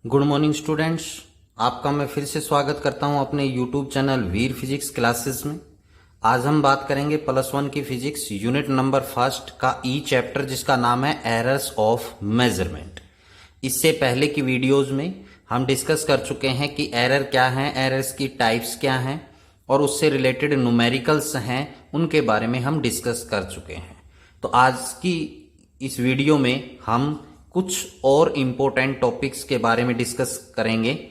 Good morning students. आपका मैं फिर से स्वागत करता हूं अपने यूट्यूब चैनल वीर फिजिक्स क्लासेस में। आज हम बात करेंगे +1 की फिजिक्स यूनिट नंबर फर्स्ट का ई चैप्टर, जिसका नाम है एरर्स ऑफ मेजरमेंट। इससे पहले की वीडियोस में हम डिस्कस कर चुके हैं कि एरर क्या है, एरर्स की टाइप्स क्या हैं और उससे रिलेटेड न्यूमेरिकल्स हैं, उनके बारे में हम डिस्कस कर चुके हैं। तो आज की इस वीडियो में हम कुछ और इम्पोर्टेंट टॉपिक्स के बारे में डिस्कस करेंगे।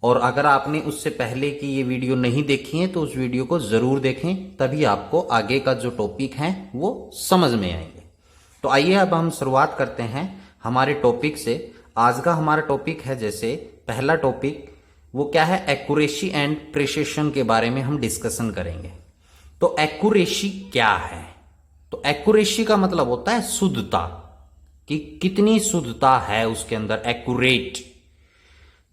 और अगर आपने उससे पहले की ये वीडियो नहीं देखी है तो उस वीडियो को जरूर देखें, तभी आपको आगे का जो टॉपिक है वो समझ में आएंगे। तो आइए अब हम शुरुआत करते हैं हमारे टॉपिक से। आज का हमारा टॉपिक है, जैसे पहला टॉपिक वो क्या है, एक्यूरेसी एंड प्रिसिशन के बारे में हम डिस्कशन करेंगे। तो एक्यूरेसी क्या है? तो एक्यूरेसी का मतलब होता है शुद्धता, कि कितनी शुद्धता है उसके अंदर, एक्यूरेट।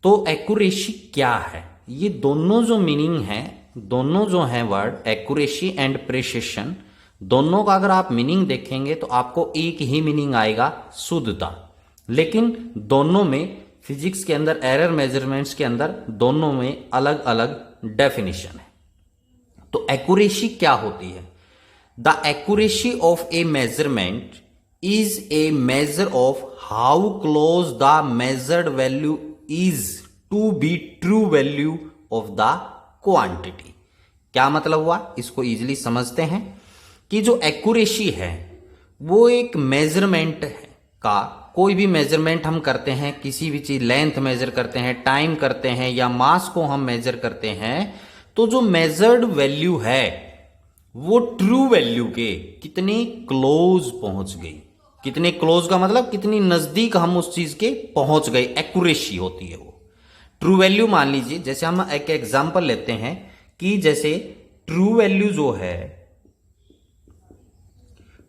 तो एक्यूरेसी क्या है? ये दोनों जो मीनिंग है, दोनों जो है वर्ड एक्यूरेसी एंड प्रिसिशन, दोनों का अगर आप मीनिंग देखेंगे तो आपको एक ही मीनिंग आएगा, शुद्धता। लेकिन दोनों में फिजिक्स के अंदर, एरर मेजरमेंट्स के अंदर दोनों में अलग अलग डेफिनेशन है। तो एक्यूरेसी क्या होती है? The accuracy of A measurement is a measure of how close the measured value is to be true value of the quantity। क्या मतलब हुआ, इसको इजीली समझते हैं कि जो एक्यूरेसी है वो एक मेजरमेंट है का, कोई भी मेजरमेंट हम करते हैं, किसी भी चीज लेंथ मेजर करते हैं, टाइम करते हैं या मास को हम मेजर करते हैं, तो जो मेजर्ड वैल्यू है वो ट्रू वैल्यू के कितनी क्लोज पहुंच गई। कितने क्लोज का मतलब कितनी नजदीक हम उस चीज के पहुंच गए, एक्यूरेसी होती है वो। ट्रू वैल्यू मान लीजिए, जैसे हम एक एग्जांपल लेते हैं कि जैसे ट्रू वैल्यू जो है,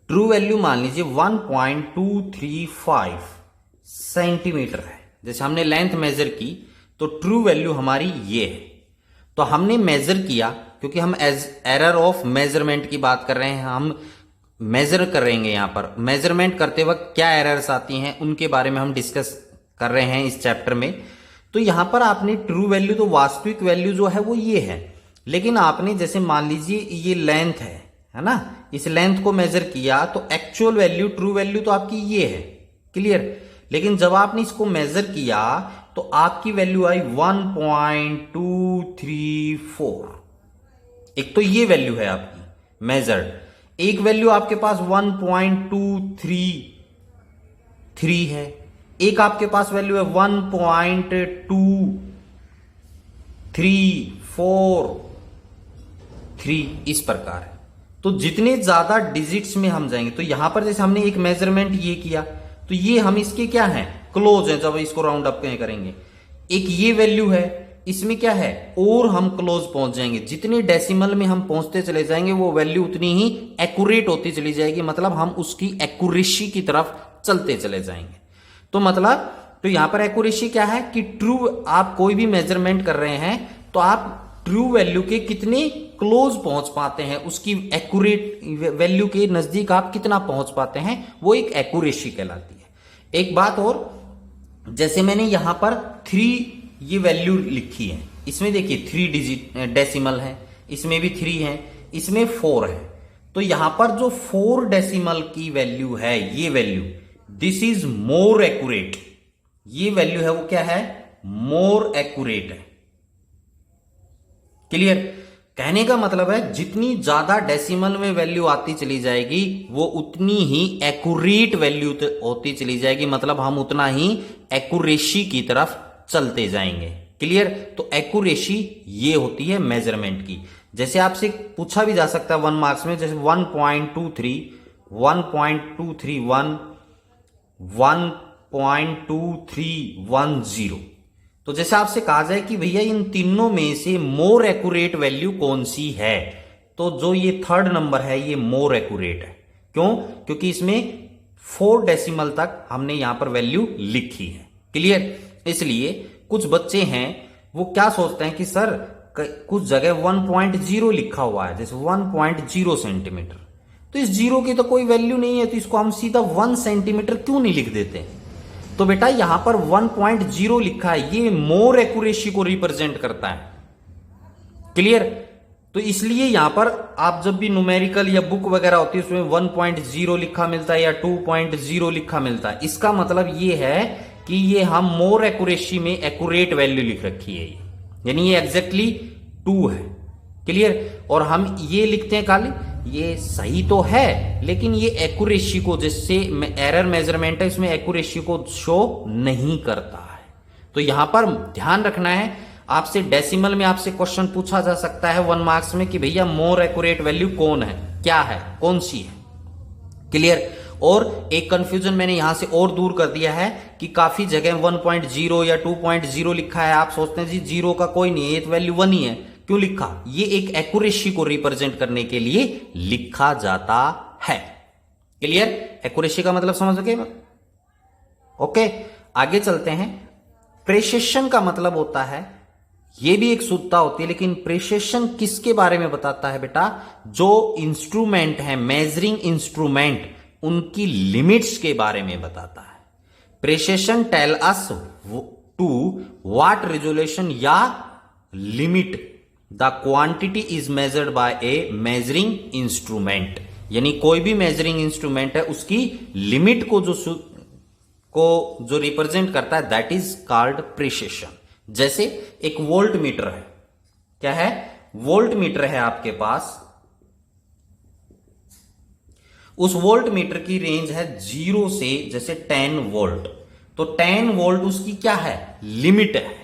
ट्रू वैल्यू मान लीजिए 1.235 सेंटीमीटर है। जैसे हमने लेंथ मेजर की तो ट्रू वैल्यू हमारी ये है। तो हमने मेजर किया, क्योंकि हम एरर ऑफ मेजरमेंट की बात कर रहे हैं, हम मेजर करेंगे। यहां पर मेजरमेंट करते वक्त क्या एरर्स आती हैं उनके बारे में हम डिस्कस कर रहे हैं इस चैप्टर में। तो यहां पर आपने ट्रू वैल्यू, तो वास्तविक वैल्यू जो है वो ये है, लेकिन आपने जैसे मान लीजिए ये लेंथ है ना, इस लेंथ को मेजर किया तो एक्चुअल वैल्यू, ट्रू वैल्यू तो आपकी ये है, क्लियर। लेकिन जब आपने इसको मेजर किया तो आपकी वैल्यू आई 1.234। एक तो ये वैल्यू है आपकी मेजर्ड, एक वैल्यू आपके पास 1.233 है, एक आपके पास वैल्यू है 1.2343, इस प्रकार है। तो जितने ज्यादा डिजिट्स में हम जाएंगे, तो यहां पर जैसे हमने एक मेजरमेंट ये किया तो ये हम इसके क्या है, क्लोज है। जब इसको राउंड अप करेंगे, एक ये वैल्यू है, इसमें क्या है, और हम क्लोज पहुंच जाएंगे। जितने डेसिमल में हम पहुंचते चले जाएंगे वो वैल्यू उतनी ही एक्यूरेट होती चली जाएगी, मतलब हम उसकी एक्यूरेसी की तरफ चलते चले जाएंगे। तो मतलब, तो यहां पर एक्यूरेसी क्या है कि ट्रू, आप कोई भी मेजरमेंट कर रहे हैं तो आप ट्रू वैल्यू के कितने क्लोज पहुंच पाते हैं, उसकी एक्यूरेट वैल्यू के नजदीक आप कितना पहुंच पाते हैं, वो एक एक्यूरेसी कहलाती है। एक बात और, जैसे मैंने यहां पर 3 ये वैल्यू लिखी है, इसमें देखिए 3 डिजिट डेसिमल है, इसमें भी 3 है, इसमें 4 है। तो यहां पर जो 4 डेसिमल की वैल्यू है, ये value, this is more accurate. ये वैल्यू है वो क्या है, मोर एक्यूरेट है, क्लियर। कहने का मतलब है जितनी ज्यादा डेसिमल में वैल्यू आती चली जाएगी वो उतनी ही एक्यूरेट वैल्यू होती चली जाएगी, मतलब हम उतना ही एक्यूरेसी की तरफ चलते जाएंगे, क्लियर। तो एक्यूरेसी ये होती है मेजरमेंट की। जैसे आपसे पूछा भी जा सकता है 1 मार्क्स में, जैसे 1.23, 1.231, 1.2310। तो जैसे आपसे कहा जाए कि भैया इन तीनों में से मोर एक्यूरेट वैल्यू कौन सी है, तो जो ये 3rd नंबर है ये मोर एक्यूरेट है। क्यों? क्योंकि इसमें 4 डेसिमल तक हमने यहां पर वैल्यू लिखी है, क्लियर। इसलिए कुछ बच्चे हैं वो क्या सोचते हैं कि सर कुछ जगह 1.0 लिखा हुआ है, जैसे 1.0 सेंटीमीटर, तो इस जीरो की तो कोई वैल्यू नहीं है, तो इसको हम सीधा 1 सेंटीमीटर क्यों नहीं लिख देते। तो बेटा यहां पर 1.0 लिखा है, ये मोर एक्यूरेसी को रिप्रेजेंट करता है। क्लियर? तो इसलिए यहां पर आप जब भी न्यूमेरिकल या बुक वगैरह होती है उसमें 1.0 लिखा मिलता है या 2.0 लिखा मिलता है, इसका मतलब ये है कि ये हम मोर एक्यूरेसी में एक्यूरेट वैल्यू लिख रखी है, यानी ये एग्जैक्टली 2 है। क्लियर? और हम ये लिखते हैं खाली, ये सही तो है लेकिन ये एक्यूरेसी को, जिससे एरर मेजरमेंट है इसमें, एक्यूरेसी को शो नहीं करता है। तो यहां पर ध्यान रखना है, आपसे डेसिमल में आपसे क्वेश्चन पूछा जा सकता है 1 मार्क्स में कि भैया मोर एक्यूरेट वैल्यू कौन है, क्या है, कौन सी है। क्लियर? और एक कंफ्यूजन मैंने यहां से और दूर कर दिया है कि काफी जगह 1.0 या 2.0 लिखा है, आप सोचते हैं जी 0 का कोई नहीं है, ये तो वैल्यू 1 ही है, क्यों लिखा? ये एक एक्यूरेसी को रिप्रेजेंट करने के लिए लिखा जाता है। क्लियर? एक्यूरेसी का मतलब समझ गए? ओके, आगे चलते हैं। प्रेसिशन का मतलब होता है, ये भी एक शुद्धता होती है, लेकिन प्रेसिशन किसके बारे में बताता है बेटा? जो इंस्ट्रूमेंट है, मेजरिंग इंस्ट्रूमेंट, उनकी लिमिट्स के बारे में बताता है। Precision tell us to what resolution या limit the quantity is measured by a measuring instrument, यानी कोई भी मेजरिंग इंस्ट्रूमेंट है उसकी लिमिट को जो रिप्रेजेंट करता है, दैट इज कॉल्ड प्रेसिशन। जैसे एक वोल्ट मीटर है, क्या है? वोल्ट मीटर है आपके पास, उस वोल्ट मीटर की रेंज है 0 से जैसे 10 वोल्ट, तो 10 वोल्ट उसकी क्या है? लिमिट है।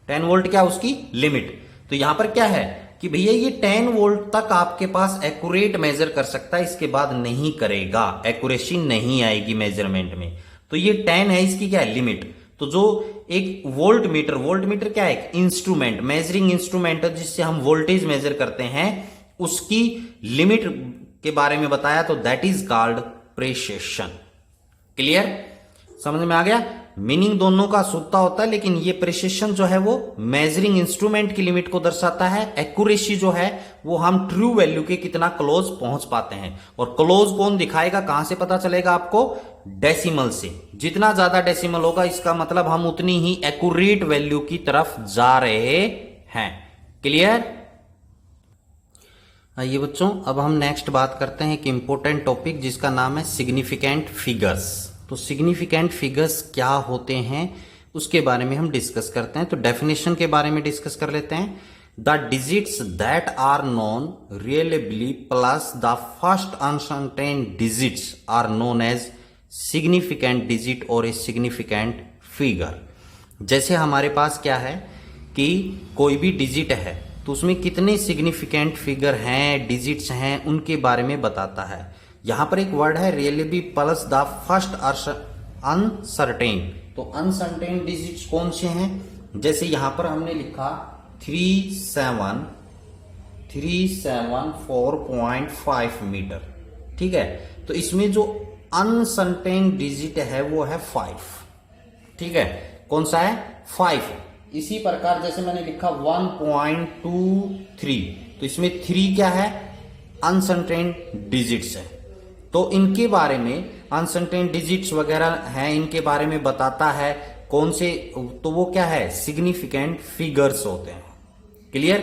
10 वोल्ट क्या उसकी लिमिट? तो यहां पर क्या है कि भैया ये 10 वोल्ट तक आपके पास एक्यूरेट मेजर कर सकता है, इसके बाद नहीं करेगा, एक्यूरेसी नहीं आएगी मेजरमेंट में। तो ये 10 है, इसकी क्या है? लिमिट। तो जो एक वोल्ट मीटर क्या है? एक इंस्ट्रूमेंट, मेजरिंग इंस्ट्रूमेंट है जिससे हम वोल्टेज मेजर करते हैं, उसकी लिमिट के बारे में बताया, तो that is called precision. Clear? समझ में आ गया? मीनिंग दोनों का शुद्धता होता है, लेकिन ये प्रेसिशन जो है वो मेजरिंग इंस्ट्रूमेंट की लिमिट को दर्शाता है। एक्यूरेसी जो है वो हम ट्रू वैल्यू के कितना क्लोज पहुंच पाते हैं। और क्लोज कौन दिखाएगा, कहां से पता चलेगा आपको? डेसिमल से। जितना ज्यादा डेसिमल होगा इसका मतलब हम उतनी ही एक्यूरेट वैल्यू की तरफ जा रहे हैं। क्लियर? आइए बच्चों, अब हम नेक्स्ट बात करते हैं एक इंपॉर्टेंट टॉपिक जिसका नाम है सिग्निफिकेंट फिगर्स। तो सिग्निफिकेंट फिगर्स क्या होते हैं उसके बारे में हम डिस्कस करते हैं। तो डेफिनेशन के बारे में डिस्कस कर लेते हैं। The digits that are known reliably plus the first uncertain digits are known as significant digit और ए सिग्निफिकेंट फिगर। जैसे हमारे पास क्या है कि कोई भी डिजिट है तो उसमें कितने सिग्निफिकेंट फिगर हैं, डिजिट्स हैं, उनके बारे में बताता है। यहां पर एक वर्ड है रियलेबली प्लस द फर्स्ट अनसर्टेन। तो अनसर्टेन डिजिट्स कौन से हैं? जैसे यहां पर हमने लिखा 374.5 मीटर, ठीक है। तो इसमें जो अनसर्टेन डिजिट है वो है 5, ठीक है। कौन सा है? 5। इसी प्रकार जैसे मैंने लिखा 1.23, तो इसमें 3 क्या है? अनसर्टेन डिजिट्स है। तो इनके बारे में, अनसर्टेन डिजिट्स वगैरह हैं, इनके बारे में बताता है कौन से, तो वो क्या है? सिग्निफिकेंट फिगर्स होते हैं। क्लियर?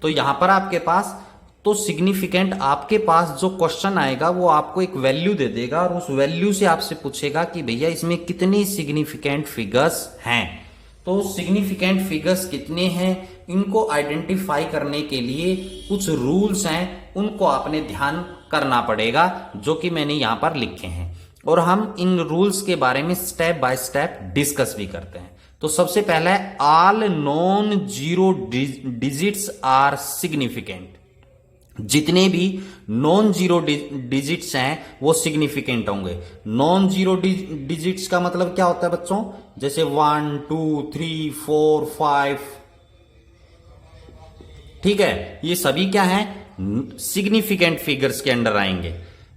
तो यहां पर आपके पास तो सिग्निफिकेंट, आपके पास जो क्वेश्चन आएगा वो आपको एक वैल्यू दे देगा और उस वैल्यू से आपसे पूछेगा कि भैया इसमें कितने सिग्निफिकेंट फिगर्स हैं। तो सिग्निफिकेंट फिगर्स कितने हैं, इनको आइडेंटिफाई करने के लिए कुछ रूल्स हैं, उनको आपने ध्यान करना पड़ेगा, जो कि मैंने यहां पर लिखे हैं। और हम इन रूल्स के बारे में स्टेप बाय स्टेप डिस्कस भी करते हैं। तो सबसे पहला है all non zero digits are significant. जितने भी नॉन जीरो डिजिट्स हैं वो सिग्निफिकेंट होंगे। नॉन जीरो डिजिट्स का मतलब क्या होता है बच्चों? जैसे 1 2 3 4 5, ठीक है, ये सभी क्या है? सिग्निफिकेंट फिगर्स के अंडर आएंगे।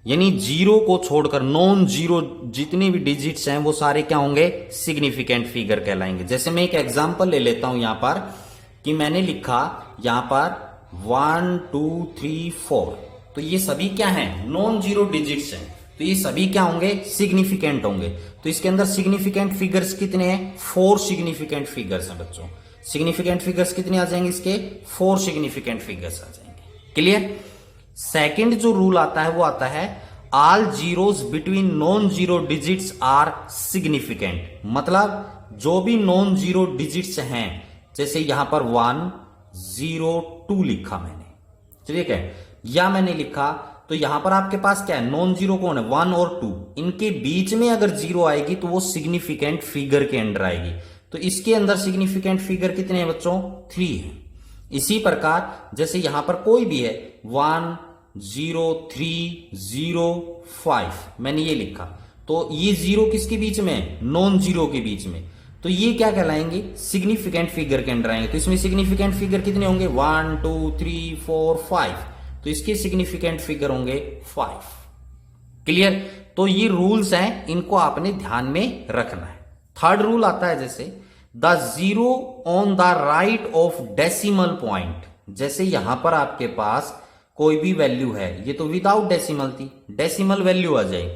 यानी जीरो को छोड़कर नॉन जीरो जितने भी डिजिट्स हैं वो सारे क्या होंगे? सिग्निफिकेंट फिगर कहलाएंगे। जैसे मैं एक एग्जांपल ले लेता हूं यहां पर कि मैंने लिखा यहां पर 1 2 3 4, तो ये सभी क्या हैं? नॉन जीरो डिजिट्स हैं। तो ये सभी क्या होंगे, सिग्निफिकेंट होंगे। तो इसके अंदर सिग्निफिकेंट फिगर्स कितने हैं, 4 सिग्निफिकेंट फिगर्स हैं बच्चों। सिग्निफिकेंट फिगर्स कितने आ जाएंगे इसके, 4 सिग्निफिकेंट फिगर्स आ जाएंगे। क्लियर। सेकंड जो रूल आता है वो आता है all zeros between non zero digits are significant. मतलब जो भी नॉन जीरो डिजिट्स हैं, जैसे यहां पर 1 0 2 लिखा मैंने, ठीक है, या मैंने लिखा, तो यहां पर आपके पास क्या है, नॉन जीरो कौन है, 1 और 2, इनके बीच में अगर जीरो आएगी तो वो सिग्निफिकेंट फिगर के अंडर आएगी। तो इसके अंदर सिग्निफिकेंट फिगर कितने हैं बच्चों, 3 है। इसी प्रकार जैसे यहां पर कोई भी है 1 0 3 0 5, मैंने ये लिखा, तो ये जीरो किसके बीच में है, नॉन जीरो के बीच में, तो ये क्या कहलाएंगे, सिग्निफिकेंट फिगर के अंडर आएंगे। तो इसमें सिग्निफिकेंट फिगर कितने होंगे, 1 2 3 4 5, तो इसके सिग्निफिकेंट फिगर होंगे 5। क्लियर। तो ये रूल्स हैं, इनको आपने ध्यान में रखना है। थर्ड रूल आता है जैसे the zero on the right of decimal point. जैसे यहां पर आपके पास कोई भी वैल्यू है, ये तो विदाउट डेसिमल थी, डेसिमल वैल्यू आ जाएगी,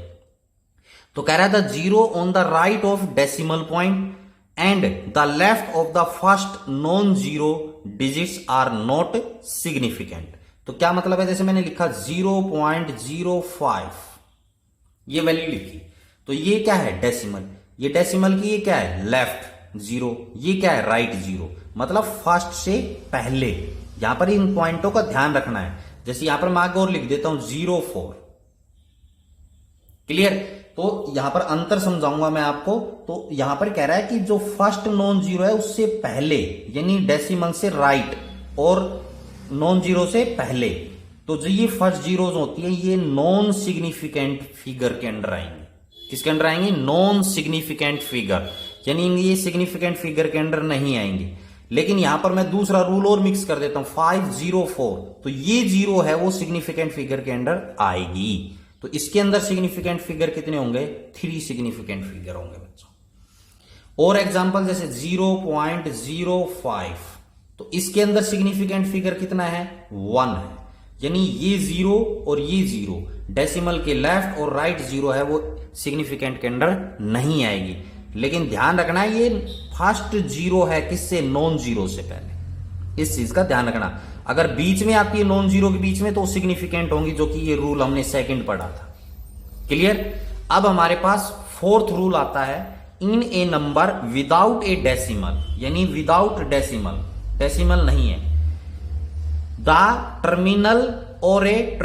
तो कह रहा था zero on the right of decimal point and the left of the first non zero digits are not significant. तो क्या मतलब है, जैसे मैंने लिखा 0.05, ये वैल्यू लिखी, तो ये क्या है, डेसिमल, ये डेसिमल की ये क्या है, लेफ्ट 0, ये क्या है, राइट 0, मतलब फर्स्ट से पहले। यहां पर इन पॉइंटों का ध्यान रखना है। जैसे यहां पर मैं आगे और लिख देता हूं 04। क्लियर। तो यहां पर अंतर समझाऊंगा मैं आपको। तो यहां पर कह रहा है कि जो फर्स्ट नॉन जीरो है उससे पहले, यानी डेसिमल से राइट और नॉन जीरो से पहले, तो जो ये फर्स्ट जीरोज होती है ये नॉन सिग्निफिकेंट फिगर के अंडर आएंगे। किसके अंडर आएंगे, नॉन सिग्निफिकेंट फिगर, यानी ये सिग्निफिकेंट फिगर के अंडर नहीं आएंगे। लेकिन यहां पर मैं दूसरा रूल और मिक्स कर देता हूं, 504, तो ये जीरो है वो सिग्निफिकेंट फिगर के अंडर आएगी। तो इसके अंदर सिग्निफिकेंट फिगर कितने होंगे, 3 सिग्निफिकेंट फिगर होंगे बच्चों। और एग्जांपल जैसे 0.05, तो इसके अंदर सिग्निफिकेंट फिगर कितना है, 1 है, यानी ये 0 और ये 0 डेसिमल के लेफ्ट और राइट 0 है, वो सिग्निफिकेंट के अंडर नहीं आएगी। लेकिन ध्यान रखना है ये फर्स्ट 0 है किससे, नॉन जीरो से पहले, इस चीज का ध्यान रखना। अगर बीच में आती है नॉन जीरो के बीच में तो सिग्निफिकेंट होंगी, जो कि ये रूल हमने सेकंड पढ़ा था। क्लियर। अब हमारे पास फोर्थ रूल आता है in a number without a decimal, यानी विदाउट डेसिमल, डेसिमल नहीं है, द टर्मिनल और a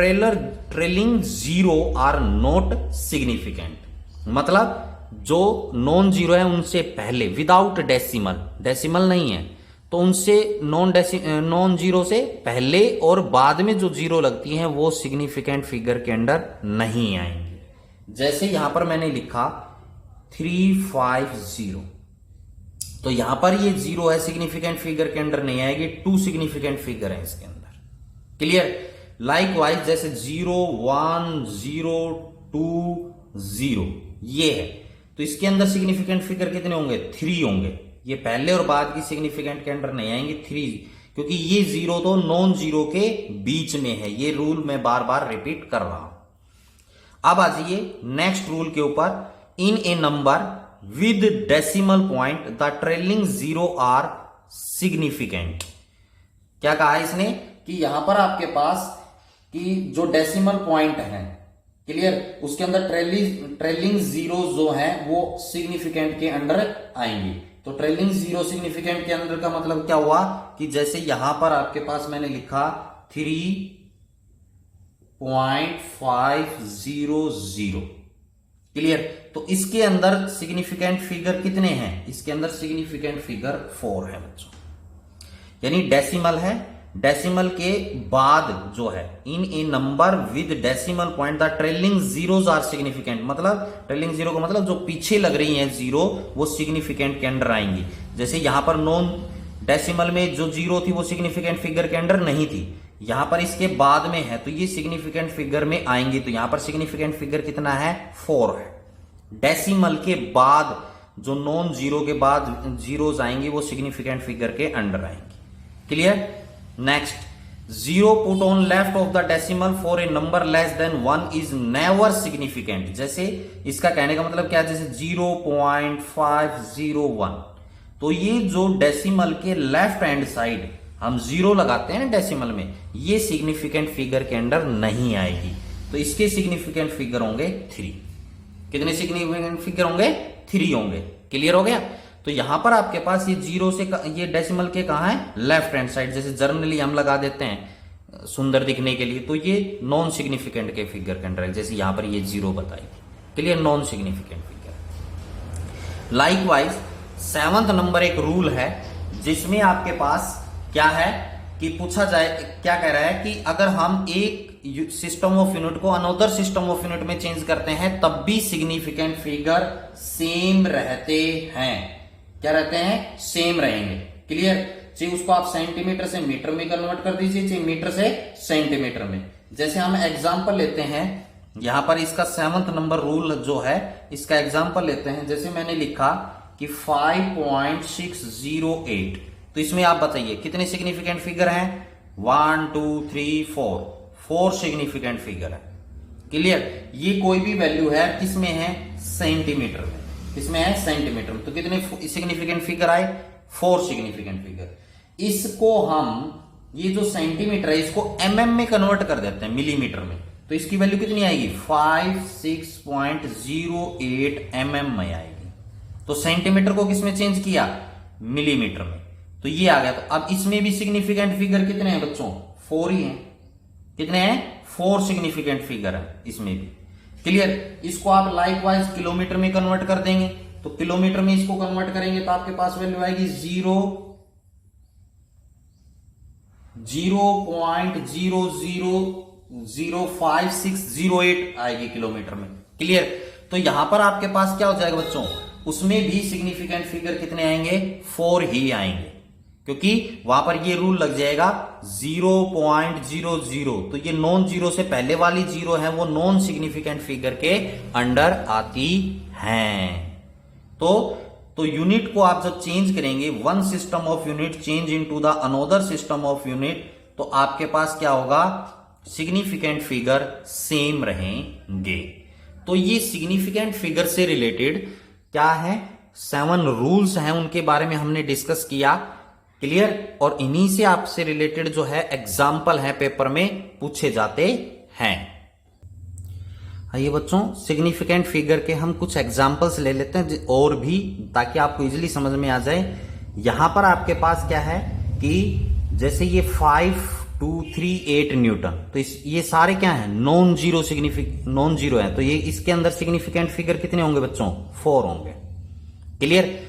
trailing zero are not significant. मतलब जो नॉन जीरो है उनसे पहले, विदाउट डेसिमल, डेसिमल नहीं है, तो उनसे नॉन जीरो से पहले और बाद में जो जीरो लगती हैं वो सिग्निफिकेंट फिगर के अंडर नहीं आएंगे। जैसे यहां पर मैंने लिखा 350, तो यहां पर ये 0 है, सिग्निफिकेंट फिगर के अंडर नहीं आएगी, 2 सिग्निफिकेंट फिगर है इसके अंदर। क्लियर। लाइकवाइज जैसे 0 1 0 2 0 ये है, तो इसके अंदर सिग्निफिकेंट फिगर कितने होंगे, 3 होंगे। ये पहले और बाद की सिग्निफिकेंट के अंडर नहीं आएंगे, 3, क्योंकि ये 0 तो नॉन जीरो के बीच में है। ये रूल मैं बार बार रिपीट कर रहा हूं। अब आ जाइए नेक्स्ट रूल के ऊपर, in a number with decimal point the trailing zero are significant. क्या कहा इसने कि यहां पर आपके पास कि जो डेसिमल पॉइंट है, क्लियर, उसके अंदर ट्रेलिंग जीरो जो है वो सिग्निफिकेंट के अंडर आएंगी। तो ट्रेलिंग जीरो सिग्निफिकेंट के अंदर का मतलब क्या हुआ कि जैसे यहां पर आपके पास मैंने लिखा 3.500, क्लियर, तो इसके अंदर सिग्निफिकेंट फिगर कितने हैं, इसके अंदर सिग्निफिकेंट फिगर 4 है बच्चों, यानी डेसिमल है। डेसिमल के बाद जो है in a number with decimal point the trailing zeros are significant, मतलब ट्रेलिंग जीरो का मतलब जो पीछे लग रही हैं जीरो वो सिग्निफिकेंट के अंडर आएंगी। जैसे यहां पर नॉन डेसिमल में जो जीरो थी वो सिग्निफिकेंट फिगर के अंडर नहीं थी, यहां पर इसके बाद में है तो ये सिग्निफिकेंट फिगर में आएंगी। तो यहां पर सिग्निफिकेंट फिगर कितना है, 4 है। डेसिमल के बाद जो नॉन जीरो के बाद जीरोज आएंगी वो सिग्निफिकेंट फिगर के अंडर आएंगी। Clear. Next 0 put on left of the decimal for a number less than 1 is never significant. जैसे इसका कहने का मतलब क्या है, जैसे 0.501, तो ये जो डेसिमल के लेफ्ट हैंड साइड हम 0 लगाते हैं ना डेसिमल में, ये सिग्निफिकेंट फिगर के अंडर नहीं आएगी। तो इसके सिग्निफिकेंट फिगर होंगे 3। कितने सिग्निफिकेंट फिगर होंगे? 3 होंगे। क्लियर हो गया? तो यहां पर आपके पास ये 0 से ये डेसिमल के कहां है? Left hand side. जैसे जर्नली हम लगा देते हैं सुंदर दिखने के लिए, तो ये नॉन सिग्निफिकेंट के फिगर के अंडर है। जैसे यहां पर ये 0 बताएगी। Clear? Non significant figure. Likewise 7th number एक रूल है जिसमें आपके पास क्या है कि पूछा जाए, क्या कह रहा है कि अगर हम एक सिस्टम ऑफ यूनिट को अनदर सिस्टम ऑफ यूनिट में चेंज करते हैं तब भी सिग्निफिकेंट फिगर सेम रहते हैं। क्या रहते हैं? सेम रहेंगे। क्लियर? चाहे उसको आप सेंटीमीटर से मीटर में कन्वर्ट कर दीजिए, चाहे मीटर से सेंटीमीटर में। जैसे हम एग्जांपल लेते हैं, यहां पर इसका 7th नंबर रूल जो है, इसका एग्जांपल लेते हैं। जैसे मैंने लिखा कि 5.608, तो इसमें आप बताइए कितने सिग्निफिकेंट फिगर हैं? 1 2 3 4 सिग्निफिकेंट फिगर है। क्लियर? ये कोई भी वैल्यू है किसमें है? सेंटीमीटर में। किसमें है? सेंटीमीटर में। तो कितने सिग्निफिकेंट फिगर आए? 4 सिग्निफिकेंट फिगर। इसको हम, ये जो सेंटीमीटर है, इसको mm में कन्वर्ट कर देते हैं मिलीमीटर में, तो इसकी वैल्यू कितनी आएगी? 56.08 mm में आएगी। तो सेंटीमीटर को किसमें चेंज किया? मिलीमीटर में। तो ये आ गया। तो अब इसमें भी सिग्निफिकेंट फिगर कितने हैं बच्चों? 4 ही हैं। कितने हैं? 4 सिग्निफिकेंट फिगर है इसमें भी। क्लियर? इसको आप लाइकवाइज किलोमीटर में कन्वर्ट कर देंगे, तो किलोमीटर में इसको कन्वर्ट करेंगे तो आपके पास वैल्यू आएगी 0.000560 आएगी किलोमीटर में। क्लियर? तो यहां पर आपके पास क्या हो जाएगा बच्चों? उसमें भी सिग्निफिकेंट फिगर कितने आएंगे? 4 ही आएंगे, क्योंकि वहां पर ये रूल लग जाएगा 0.00। तो ये नॉन जीरो से पहले वाली 0 है, वो नॉन सिग्निफिकेंट फिगर के अंडर आती हैं। तो यूनिट को आप जब चेंज करेंगे, one system of unit change into the another system of unit, तो आपके पास क्या होगा? सिग्निफिकेंट फिगर सेम रहेंगे। तो ये सिग्निफिकेंट फिगर से रिलेटेड क्या है? 7 रूल्स हैं, उनके बारे में हमने डिस्कस किया। क्लियर? और इन्हीं से आपसे रिलेटेड जो है एग्जाम्पल है पेपर में पूछे जाते हैं। आइए बच्चों, सिग्निफिकेंट फिगर के हम कुछ एग्जाम्पल्स ले लेते हैं और भी, ताकि आपको इजीली समझ में आ जाए। यहां पर आपके पास क्या है कि जैसे ये 5238 न्यूटन, तो ये सारे क्या है? नॉन जीरो है। तो ये इसके अंदर सिग्निफिकेंट फिगर कितने होंगे बच्चों? 4 होंगे। क्लियर?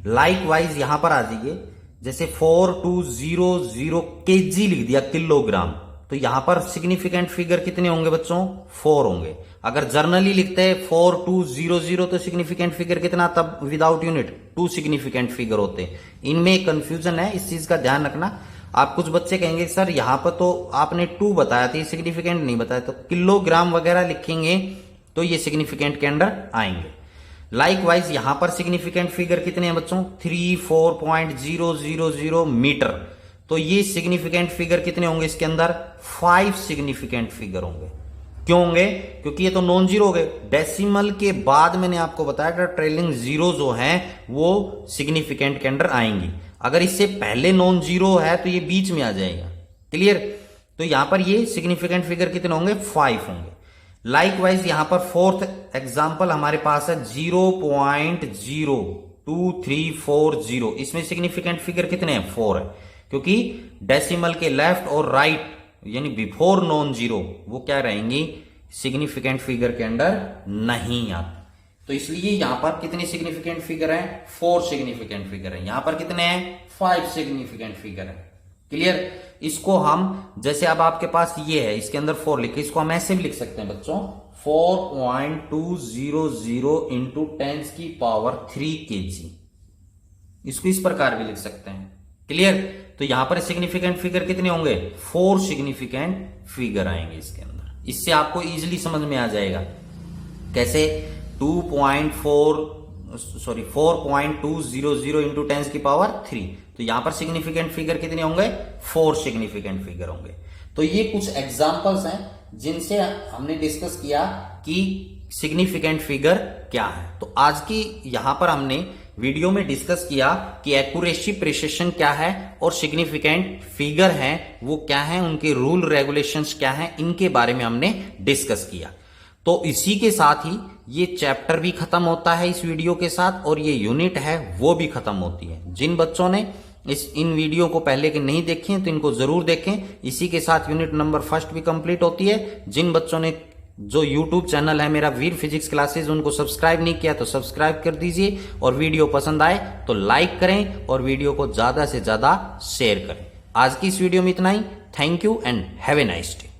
लाइकवाइज यहां पर आ जाइए, जैसे 4200 केजी लिख दिया, किलोग्राम, तो यहां पर सिग्निफिकेंट फिगर कितने होंगे बच्चों? 4 होंगे। अगर जर्नली लिखते हैं 4200, तो सिग्निफिकेंट फिगर कितना? तब विदाउट यूनिट 2 सिग्निफिकेंट फिगर होते। इनमें कंफ्यूजन है, इस चीज का ध्यान रखना। आप कुछ बच्चे कहेंगे सर यहां पर तो आपने 2 बताया था, सिग्निफिकेंट नहीं बताया, तो किलोग्राम वगैरह लिखेंगे तो ये सिग्निफिकेंट के अंडर आएंगे। लाइकवाइज यहां पर सिग्निफिकेंट फिगर कितने हैं बच्चों? 34.000 मीटर, तो ये सिग्निफिकेंट फिगर कितने होंगे इसके अंदर? 5 सिग्निफिकेंट फिगर होंगे। क्यों होंगे? क्योंकि ये तो नॉन जीरो हो गए। डेसिमल के बाद मैंने आपको बताया कि ट्रेलिंग जीरो जो है वो सिग्निफिकेंट के अंडर आएंगी। अगर इससे पहले नॉन जीरो है तो ये बीच में आ जाएगा। क्लियर? तो यहां पर ये सिग्निफिकेंट फिगर कितने होंगे? 5 होंगे। लाइकवाइज यहां पर 4th एग्जांपल हमारे पास है 0.02340। इसमें सिग्निफिकेंट फिगर कितने हैं? 4 है, क्योंकि डेसिमल के लेफ्ट और राइट यानी बिफोर नॉन जीरो वो क्या रहेंगी? सिग्निफिकेंट फिगर के अंडर नहीं आती। तो इसलिए यहां पर कितने सिग्निफिकेंट फिगर हैं? 4 सिग्निफिकेंट फिगर है। यहां पर कितने हैं? 5 सिग्निफिकेंट फिगर है। क्लियर? इसको हम, जैसे अब आपके पास ये है, इसके अंदर 4 लिखे, इसको हम ऐसे भी लिख सकते हैं बच्चों, 4.200 इंटू 10⁻³ kg। इसको इस प्रकार भी लिख सकते हैं। क्लियर? तो यहां पर सिग्निफिकेंट फिगर कितने होंगे? 4 सिग्निफिकेंट फिगर आएंगे इसके अंदर। इससे आपको इजीली समझ में आ जाएगा कैसे। 4.200 इंटू 10⁻³, तो यहां पर सिग्निफिकेंट फिगर कितने होंगे? 4 सिग्निफिकेंट फिगर होंगे। तो ये कुछ एग्जाम्पल्स हैं जिनसे हमने डिस्कस किया कि सिग्निफिकेंट फिगर क्या है। तो आज की यहां पर हमने वीडियो में डिस्कस किया कि एक्यूरेसी प्रिसिशन क्या है और सिग्निफिकेंट फिगर है वो क्या है, उनके रूल रेगुलेशंस क्या है, इनके बारे में हमने डिस्कस किया। तो इसी के साथ ही ये चैप्टर भी खत्म होता है इस वीडियो के साथ, और ये यूनिट है वो भी खत्म होती है। जिन बच्चों ने इन वीडियो को पहले के नहीं देखे हैं तो इनको जरूर देखें। इसी के साथ यूनिट नंबर फर्स्ट भी कंप्लीट होती है। जिन बच्चों ने जो यूट्यूब चैनल है मेरा वीर फिजिक्स क्लासेस उनको सब्सक्राइब नहीं किया तो सब्सक्राइब कर दीजिए, और वीडियो पसंद आए तो लाइक करें और वीडियो को ज्यादा से ज्यादा शेयर करें। आज की इस वीडियो में इतना ही। Thank you and have a nice day.